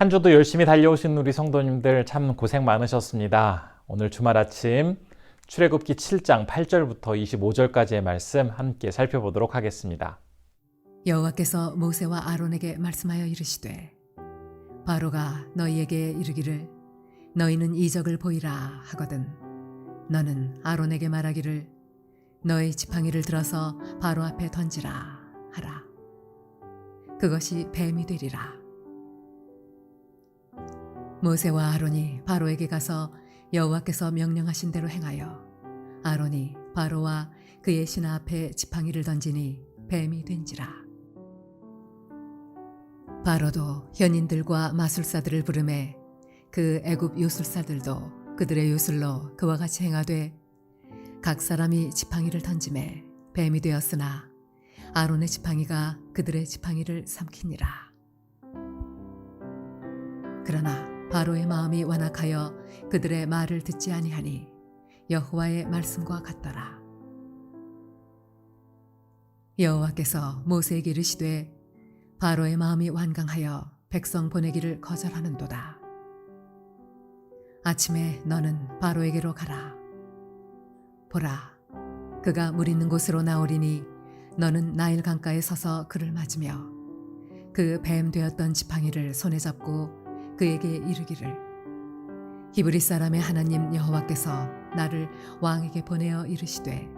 한 주도 열심히 달려오신 우리 성도님들 참 고생 많으셨습니다. 오늘 주말 아침 출애굽기 7장 8절부터 25절까지의 말씀 함께 살펴보도록 하겠습니다. 여호와께서 모세와 아론에게 말씀하여 이르시되 바로가 너희에게 이르기를 너희는 이적을 보이라 하거든 너는 아론에게 말하기를 너의 지팡이를 들어서 바로 앞에 던지라 하라. 그것이 뱀이 되리라. 모세와 아론이 바로에게 가서 여호와께서 명령하신 대로 행하여 아론이 바로와 그의 신하 앞에 지팡이를 던지니 뱀이 된지라. 바로도 현인들과 마술사들을 부르매 그 애굽 요술사들도 그들의 요술로 그와 같이 행하되 각 사람이 지팡이를 던지매 뱀이 되었으나 아론의 지팡이가 그들의 지팡이를 삼키니라. 그러나 바로의 마음이 완악하여 그들의 말을 듣지 아니하니 여호와의 말씀과 같더라. 여호와께서 모세에게 이르시되 바로의 마음이 완강하여 백성 보내기를 거절하는도다. 아침에 너는 바로에게로 가라. 보라, 그가 물 있는 곳으로 나오리니 너는 나일 강가에 서서 그를 맞으며 그 뱀 되었던 지팡이를 손에 잡고 그에게 이르기를 히브리 사람의 하나님 여호와께서 나를 왕에게 보내어 이르시되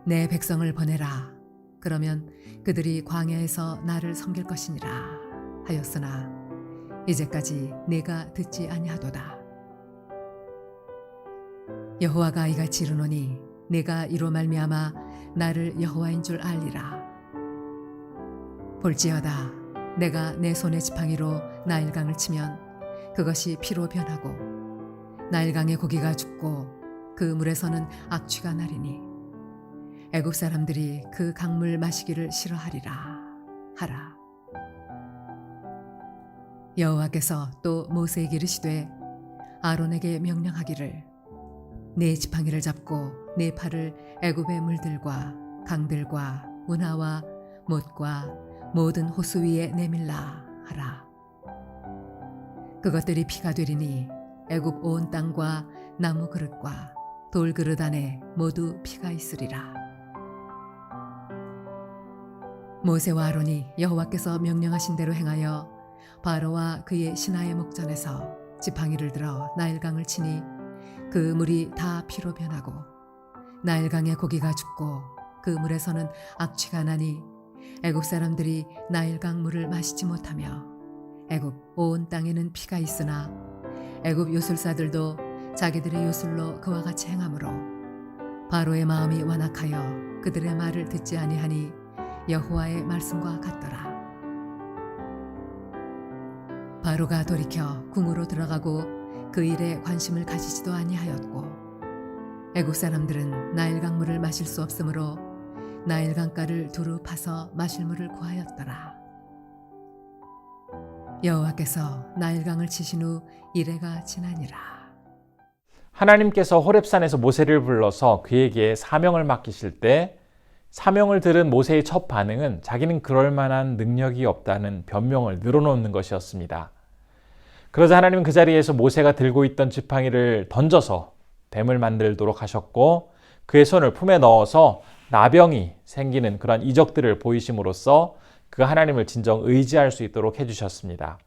내 백성을 보내라. 그러면 그들이 광야에서 나를 섬길 것이니라 하였으나 이제까지 내가 듣지 아니하도다. 여호와가 이같이 이르노니 내가 이로 말미암아 나를 여호와인 줄 알리라. 볼지어다 내가 내 손의 지팡이로 나일강을 치면 그것이 피로 변하고 나일강의 고기가 죽고 그 물에서는 악취가 나리니 애굽 사람들이 그 강물 마시기를 싫어하리라 하라. 여호와께서 또 모세에게 이르시되 아론에게 명령하기를 네 지팡이를 잡고 네 팔을 애굽의 물들과 강들과 운하와 못과 모든 호수 위에 내밀라 하라. 그것들이 피가 되리니 애굽 온 땅과 나무 그릇과 돌 그릇 안에 모두 피가 있으리라. 모세와 아론이 여호와께서 명령하신 대로 행하여 바로와 그의 신하의 목전에서 지팡이를 들어 나일강을 치니 그 물이 다 피로 변하고 나일강의 고기가 죽고 그 물에서는 악취가 나니 애굽 사람들이 나일강 물을 마시지 못하며 애굽 온 땅에는 피가 있으나 애굽 요술사들도 자기들의 요술로 그와 같이 행하므로 바로의 마음이 완악하여 그들의 말을 듣지 아니하니 여호와의 말씀과 같더라. 바로가 돌이켜 궁으로 들어가고 그 일에 관심을 가지지도 아니하였고 애굽 사람들은 나일강 물을 마실 수 없으므로 나일강가를 두루 파서 마실 물을 구하였더라. 여호와께서 나일강을 치신 후 이레가 지나니라. 하나님께서 호렙산에서 모세를 불러서 그에게 사명을 맡기실 때 사명을 들은 모세의 첫 반응은 자기는 그럴 만한 능력이 없다는 변명을 늘어놓는 것이었습니다. 그러자 하나님은 그 자리에서 모세가 들고 있던 지팡이를 던져서 뱀을 만들도록 하셨고 그의 손을 품에 넣어서 나병이 생기는 그런 이적들을 보이심으로써 그 하나님을 진정 의지할 수 있도록 해주셨습니다.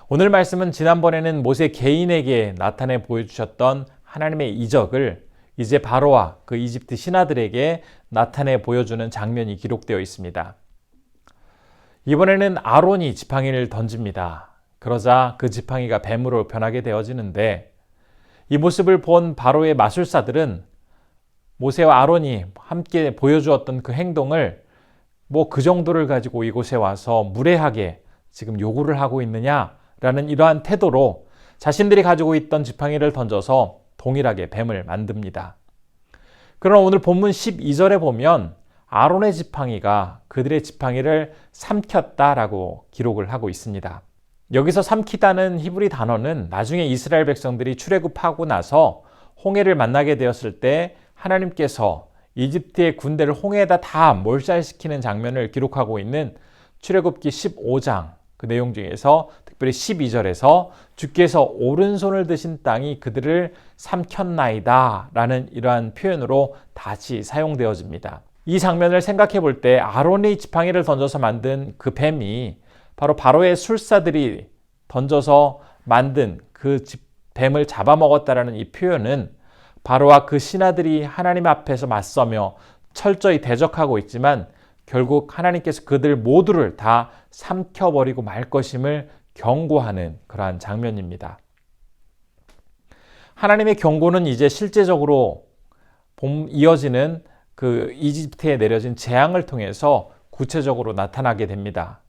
오늘 말씀은 지난번에는 모세 개인에게 나타내 보여주셨던 하나님의 이적을 이제 바로와 그 이집트 신하들에게 나타내 보여주는 장면이 기록되어 있습니다. 이번에는 아론이 지팡이를 던집니다. 그러자 그 지팡이가 뱀으로 변하게 되어지는데 이 모습을 본 바로의 마술사들은 모세와 아론이 함께 보여주었던 그 행동을 그 정도를 가지고 이곳에 와서 무례하게 지금 요구를 하고 있느냐라는 이러한 태도로 자신들이 가지고 있던 지팡이를 던져서 동일하게 뱀을 만듭니다. 그러나 오늘 본문 12절에 보면 아론의 지팡이가 그들의 지팡이를 삼켰다라고 기록을 하고 있습니다. 여기서 삼키다는 히브리 단어는 나중에 이스라엘 백성들이 출애굽하고 나서 홍해를 만나게 되었을 때 하나님께서 이집트의 군대를 홍해에다 다 몰살시키는 장면을 기록하고 있는 출애굽기 15장 그 내용 중에서 특별히 12절에서 주께서 오른손을 드신 땅이 그들을 삼켰나이다 라는 이러한 표현으로 다시 사용되어집니다. 이 장면을 생각해 볼 때 아론이 지팡이를 던져서 만든 그 뱀이 바로 바로의 술사들이 던져서 만든 그 뱀을 잡아먹었다라는 이 표현은 바로와 그 신하들이 하나님 앞에서 맞서며 철저히 대적하고 있지만 결국 하나님께서 그들 모두를 다 삼켜버리고 말 것임을 경고하는 그러한 장면입니다. 하나님의 경고는 이제 실제적으로 이어지는 그 이집트에 내려진 재앙을 통해서 구체적으로 나타나게 됩니다.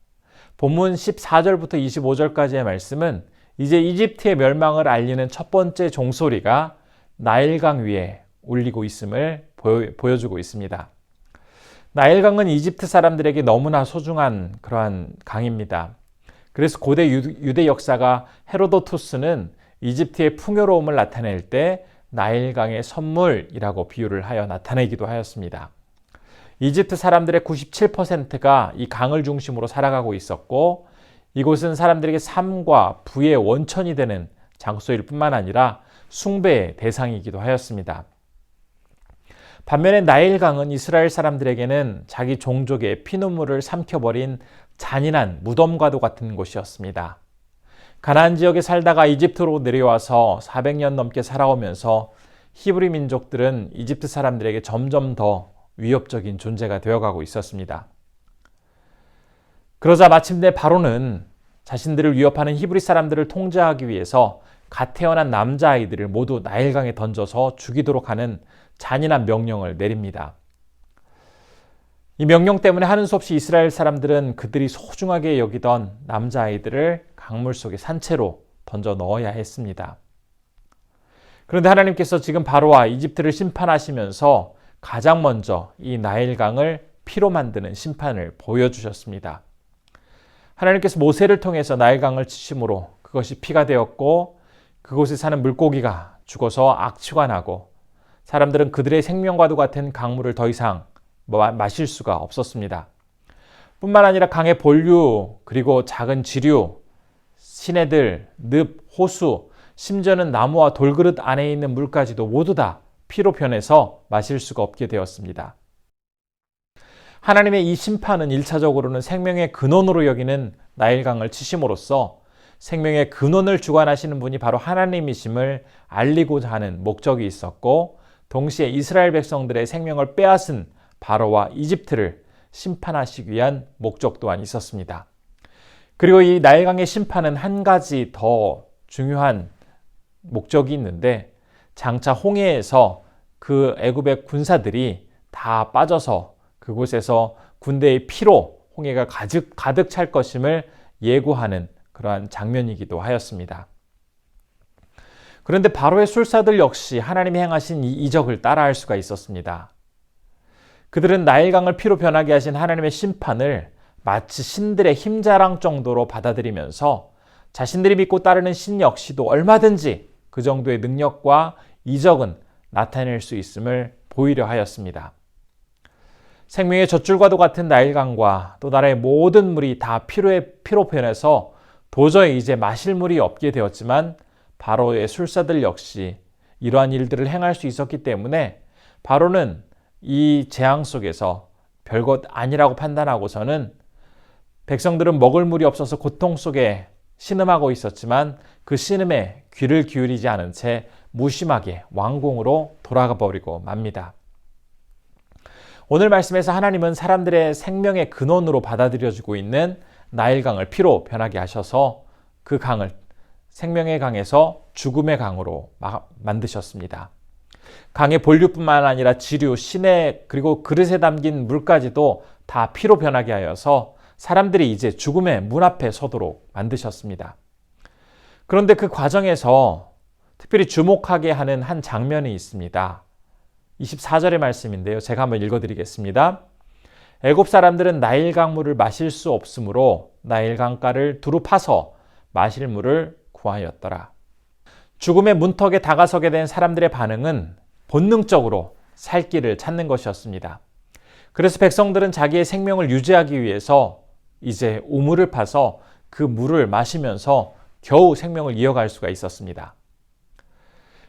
본문 14절부터 25절까지의 말씀은 이제 이집트의 멸망을 알리는 첫 번째 종소리가 나일강 위에 울리고 있음을 보여주고 있습니다. 나일강은 이집트 사람들에게 너무나 소중한 그러한 강입니다. 그래서 고대 유대 역사가 헤로도투스는 이집트의 풍요로움을 나타낼 때 나일강의 선물이라고 비유를 하여 나타내기도 하였습니다. 이집트 사람들의 97%가 이 강을 중심으로 살아가고 있었고 이곳은 사람들에게 삶과 부의 원천이 되는 장소일 뿐만 아니라 숭배의 대상이기도 하였습니다. 반면에 나일강은 이스라엘 사람들에게는 자기 종족의 피눈물을 삼켜버린 잔인한 무덤과도 같은 곳이었습니다. 가나안 지역에 살다가 이집트로 내려와서 400년 넘게 살아오면서 히브리 민족들은 이집트 사람들에게 점점 더 위협적인 존재가 되어가고 있었습니다. 그러자 마침내 바로는 자신들을 위협하는 히브리 사람들을 통제하기 위해서 갓 태어난 남자아이들을 모두 나일강에 던져서 죽이도록 하는 잔인한 명령을 내립니다. 이 명령 때문에 하는 수 없이 이스라엘 사람들은 그들이 소중하게 여기던 남자아이들을 강물 속에 산채로 던져 넣어야 했습니다. 그런데 하나님께서 지금 바로와 이집트를 심판하시면서 가장 먼저 이 나일강을 피로 만드는 심판을 보여주셨습니다. 하나님께서 모세를 통해서 나일강을 치심으로 그것이 피가 되었고 그곳에 사는 물고기가 죽어서 악취가 나고 사람들은 그들의 생명과도 같은 강물을 더 이상 마실 수가 없었습니다. 뿐만 아니라 강의 본류, 그리고 작은 지류, 시내들, 늪, 호수, 심지어는 나무와 돌그릇 안에 있는 물까지도 모두 다 피로 변해서 마실 수가 없게 되었습니다. 하나님의 이 심판은 1차적으로는 생명의 근원으로 여기는 나일강을 치심으로써 생명의 근원을 주관하시는 분이 바로 하나님이심을 알리고자 하는 목적이 있었고 동시에 이스라엘 백성들의 생명을 빼앗은 바로와 이집트를 심판하시기 위한 목적 또한 있었습니다. 그리고 이 나일강의 심판은 한 가지 더 중요한 목적이 있는데 장차 홍해에서 그 애굽의 군사들이 다 빠져서 그곳에서 군대의 피로 홍해가 가득 찰 것임을 예고하는 그러한 장면이기도 하였습니다. 그런데 바로의 술사들 역시 하나님이 행하신 이 이적을 따라할 수가 있었습니다. 그들은 나일강을 피로 변하게 하신 하나님의 심판을 마치 신들의 힘자랑 정도로 받아들이면서 자신들이 믿고 따르는 신 역시도 얼마든지 그 정도의 능력과 이적은 나타낼 수 있음을 보이려 하였습니다. 생명의 젖줄과도 같은 나일강과 또 나라의 모든 물이 다 피로 변해서 도저히 이제 마실 물이 없게 되었지만 바로의 술사들 역시 이러한 일들을 행할 수 있었기 때문에 바로는 이 재앙 속에서 별것 아니라고 판단하고서는 백성들은 먹을 물이 없어서 고통 속에 신음하고 있었지만 그 신음에 귀를 기울이지 않은 채 무심하게 왕궁으로 돌아가 버리고 맙니다. 오늘 말씀에서 하나님은 사람들의 생명의 근원으로 받아들여지고 있는 나일강을 피로 변하게 하셔서 그 강을 생명의 강에서 죽음의 강으로 만드셨습니다. 강의 본류뿐만 아니라 지류, 시내 그리고 그릇에 담긴 물까지도 다 피로 변하게 하여서 사람들이 이제 죽음의 문 앞에 서도록 만드셨습니다. 그런데 그 과정에서 특별히 주목하게 하는 한 장면이 있습니다. 24절의 말씀인데요. 제가 한번 읽어드리겠습니다. 애굽 사람들은 나일강 물을 마실 수 없으므로 나일강가를 두루 파서 마실 물을 구하였더라. 죽음의 문턱에 다가서게 된 사람들의 반응은 본능적으로 살 길을 찾는 것이었습니다. 그래서 백성들은 자기의 생명을 유지하기 위해서 이제 우물을 파서 그 물을 마시면서 겨우 생명을 이어갈 수가 있었습니다.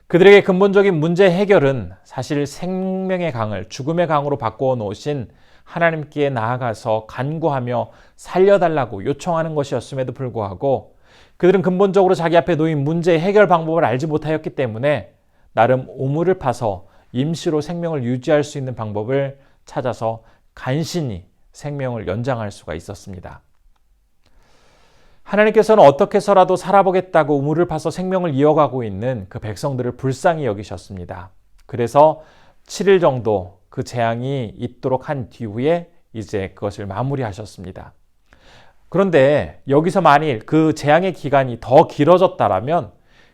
그들에게 근본적인 문제 해결은 사실 생명의 강을 죽음의 강으로 바꾸어 놓으신 하나님께 나아가서 간구하며 살려달라고 요청하는 것이었음에도 불구하고 그들은 근본적으로 자기 앞에 놓인 문제 해결 방법을 알지 못하였기 때문에 나름 우물을 파서 임시로 생명을 유지할 수 있는 방법을 찾아서 간신히 생명을 연장할 수가 있었습니다. 하나님께서는 어떻게 해서라도 살아보겠다고 우물을 파서 생명을 이어가고 있는 그 백성들을 불쌍히 여기셨습니다. 그래서 7일 정도 그 재앙이 있도록 한 뒤후에 이제 그것을 마무리하셨습니다. 그런데 여기서 만일 그 재앙의 기간이 더 길어졌다라면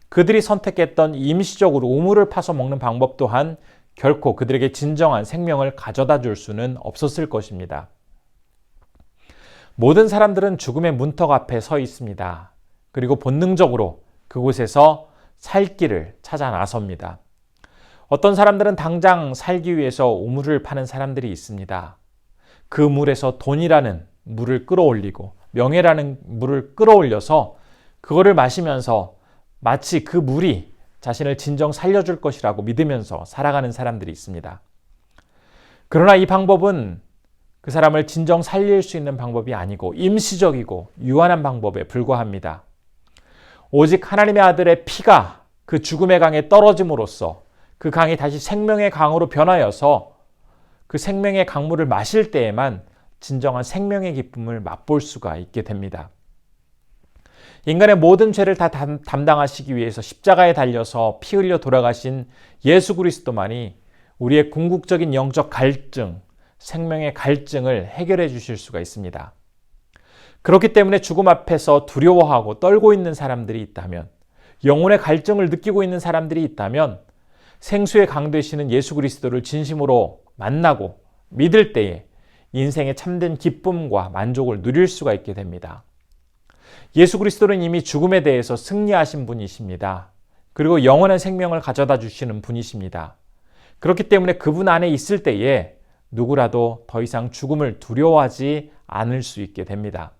그들이 선택했던 임시적으로 우물을 파서 먹는 방법 또한 결코 그들에게 진정한 생명을 가져다 줄 수는 없었을 것입니다. 모든 사람들은 죽음의 문턱 앞에 서 있습니다. 그리고 본능적으로 그곳에서 살 길을 찾아 나섭니다. 어떤 사람들은 당장 살기 위해서 우물을 파는 사람들이 있습니다. 그 물에서 돈이라는 물을 끌어올리고 명예라는 물을 끌어올려서 그거를 마시면서 마치 그 물이 자신을 진정 살려줄 것이라고 믿으면서 살아가는 사람들이 있습니다. 그러나 이 방법은 그 사람을 진정 살릴 수 있는 방법이 아니고 임시적이고 유한한 방법에 불과합니다. 오직 하나님의 아들의 피가 그 죽음의 강에 떨어짐으로써 그 강이 다시 생명의 강으로 변하여서 그 생명의 강물을 마실 때에만 진정한 생명의 기쁨을 맛볼 수가 있게 됩니다. 인간의 모든 죄를 다 담당하시기 위해서 십자가에 달려서 피 흘려 돌아가신 예수 그리스도만이 우리의 궁극적인 영적 갈증, 생명의 갈증을 해결해 주실 수가 있습니다. 그렇기 때문에 죽음 앞에서 두려워하고 떨고 있는 사람들이 있다면, 영혼의 갈증을 느끼고 있는 사람들이 있다면 생수의 강 되시는 예수 그리스도를 진심으로 만나고 믿을 때에 인생의 참된 기쁨과 만족을 누릴 수가 있게 됩니다. 예수 그리스도는 이미 죽음에 대해서 승리하신 분이십니다. 그리고 영원한 생명을 가져다 주시는 분이십니다. 그렇기 때문에 그분 안에 있을 때에 누구라도 더 이상 죽음을 두려워하지 않을 수 있게 됩니다.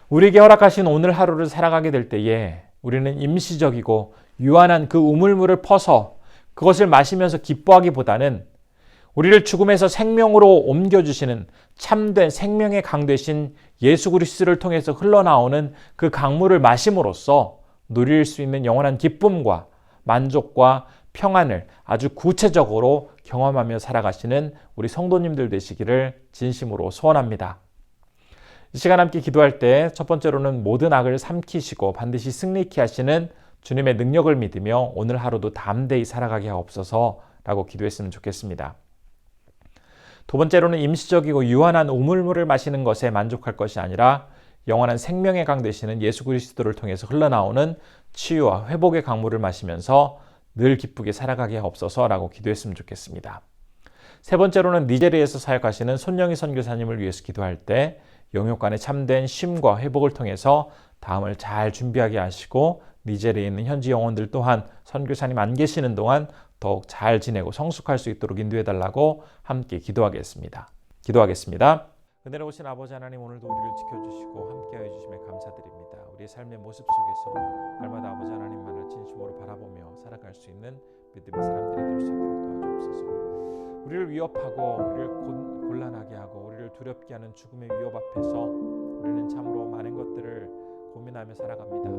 우리에게 허락하신 오늘 하루를 살아가게 될 때에 우리는 임시적이고 유한한 그 우물물을 퍼서 그것을 마시면서 기뻐하기보다는 우리를 죽음에서 생명으로 옮겨주시는 참된 생명의 강 되신 예수 그리스도를 통해서 흘러나오는 그 강물을 마심으로써 누릴 수 있는 영원한 기쁨과 만족과 평안을 아주 구체적으로 경험하며 살아가시는 우리 성도님들 되시기를 진심으로 소원합니다. 이 시간 함께 기도할 때 첫 번째로는 모든 악을 삼키시고 반드시 승리케 하시는 주님의 능력을 믿으며 오늘 하루도 담대히 살아가게 하옵소서라고 기도했으면 좋겠습니다. 두 번째로는 임시적이고 유한한 우물물을 마시는 것에 만족할 것이 아니라 영원한 생명의 강 되시는 예수 그리스도를 통해서 흘러나오는 치유와 회복의 강물을 마시면서 늘 기쁘게 살아가게 하옵소서라고 기도했으면 좋겠습니다. 세 번째로는 니제리아에서 사역하시는 손영희 선교사님을 위해서 기도할 때 영육간의 참된 쉼과 회복을 통해서 다음을 잘 준비하게 하시고 니제리아에 있는 현지 영혼들 또한 선교사님 안 계시는 동안 더욱 잘 지내고 성숙할 수 있도록 인도해달라고 함께 기도하겠습니다. 은혜로우신 아버지 하나님, 오늘도 우리를 지켜주시고 함께하여 주심에 감사드립니다. 우리의 삶의 모습 속에서 날마다 아버지 하나님만을 진심으로 바라보며 살아갈 수 있는 믿음의 사람들이 될 수 있도록 도와주옵소서. 우리를 위협하고 우리를 곤란하게 하고 우리를 두렵게 하는 죽음의 위협 앞에서 우리는 참으로 많은 것들을 고민하며 살아갑니다.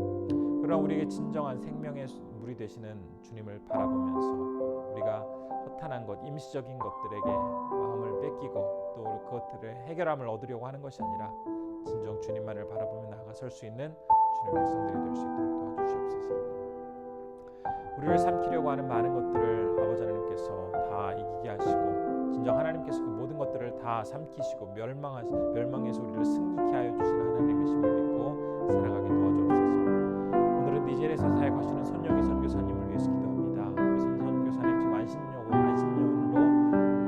그러나 우리에게 진정한 생명의 물이 되시는 주님을 바라보면서 우리가 허탄한 것, 임시적인 것들에게 마음을 뺏기고 또 그것들을 해결함을 얻으려고 하는 것이 아니라 진정 주님만을 바라보며 나아설 수 있는 주님의 백성들이 될 수 있도록 도와주시옵소서. 우리를 삼키려고 하는 많은 것들을 아버지 하나님께서 다 이기게 하시고 진정 하나님께서 그 모든 것들을 다 삼키시고 멸망해서 우리를 승리케 하여 주시는 하나님의 힘을 믿고 살아가게 도와주옵소서. 오늘은 니제리아에서 사역하시는 손영희 선교사님을 위해서 기도합니다. 우리 선교사님 지금 안식년으로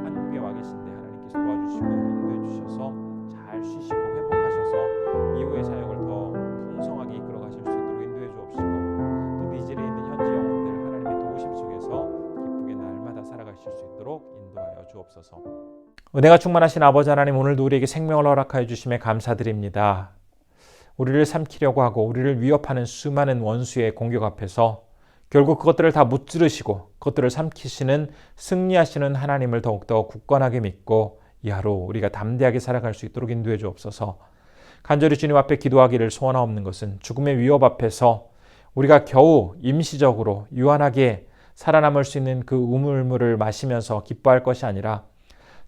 한국에 와 계신데 하나님께서 도와주시고 인도해 주셔서 잘 쉬시고 회복하셔서 이후의 사역을 더 풍성하게 이끌어 가실 수 있도록 인도해 주옵시고 또 니제리아에 있는 현지 영혼들 하나님의 도우심 속에서 기쁘게 날마다 살아가실 수 있도록 인도하여 주옵소서. 은혜가 충만하신 아버지 하나님, 오늘도 우리에게 생명을 허락하여 주심에 감사드립니다. 우리를 삼키려고 하고 우리를 위협하는 수많은 원수의 공격 앞에서 결국 그것들을 다 무찌르시고 그것들을 삼키시는 승리하시는 하나님을 더욱더 굳건하게 믿고 이 하루 우리가 담대하게 살아갈 수 있도록 인도해 주옵소서. 간절히 주님 앞에 기도하기를 소원하옵는 것은 죽음의 위협 앞에서 우리가 겨우 임시적으로 유한하게 살아남을 수 있는 그 우물물을 마시면서 기뻐할 것이 아니라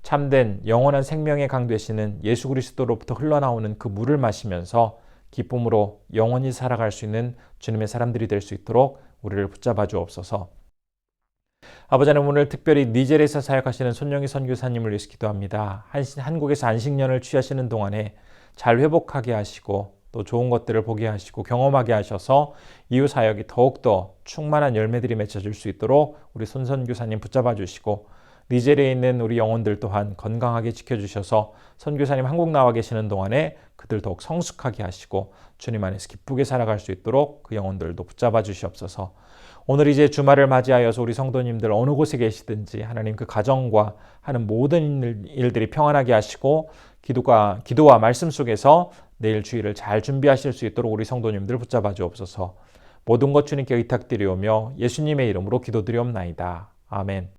참된 영원한 생명의 강 되시는 예수 그리스도로부터 흘러나오는 그 물을 마시면서 기쁨으로 영원히 살아갈 수 있는 주님의 사람들이 될 수 있도록 우리를 붙잡아 주옵소서. 아버지 하나님, 오늘 특별히 니젤에서 사역하시는 손영희 선교사님을 위해서 기도합니다. 한국에서 안식년을 취하시는 동안에 잘 회복하게 하시고 또 좋은 것들을 보게 하시고 경험하게 하셔서 이후 사역이 더욱더 충만한 열매들이 맺혀질 수 있도록 우리 손 선교사님 붙잡아 주시고 니제리에 있는 우리 영혼들 또한 건강하게 지켜주셔서 선교사님 한국 나와 계시는 동안에 그들 더욱 성숙하게 하시고 주님 안에서 기쁘게 살아갈 수 있도록 그 영혼들도 붙잡아 주시옵소서. 오늘 이제 주말을 맞이하여서 우리 성도님들 어느 곳에 계시든지 하나님 그 가정과 하는 모든 일들이 평안하게 하시고 기도와 말씀 속에서 내일 주일을 잘 준비하실 수 있도록 우리 성도님들 붙잡아 주옵소서. 모든 것 주님께 의탁드리오며 예수님의 이름으로 기도드리옵나이다. 아멘.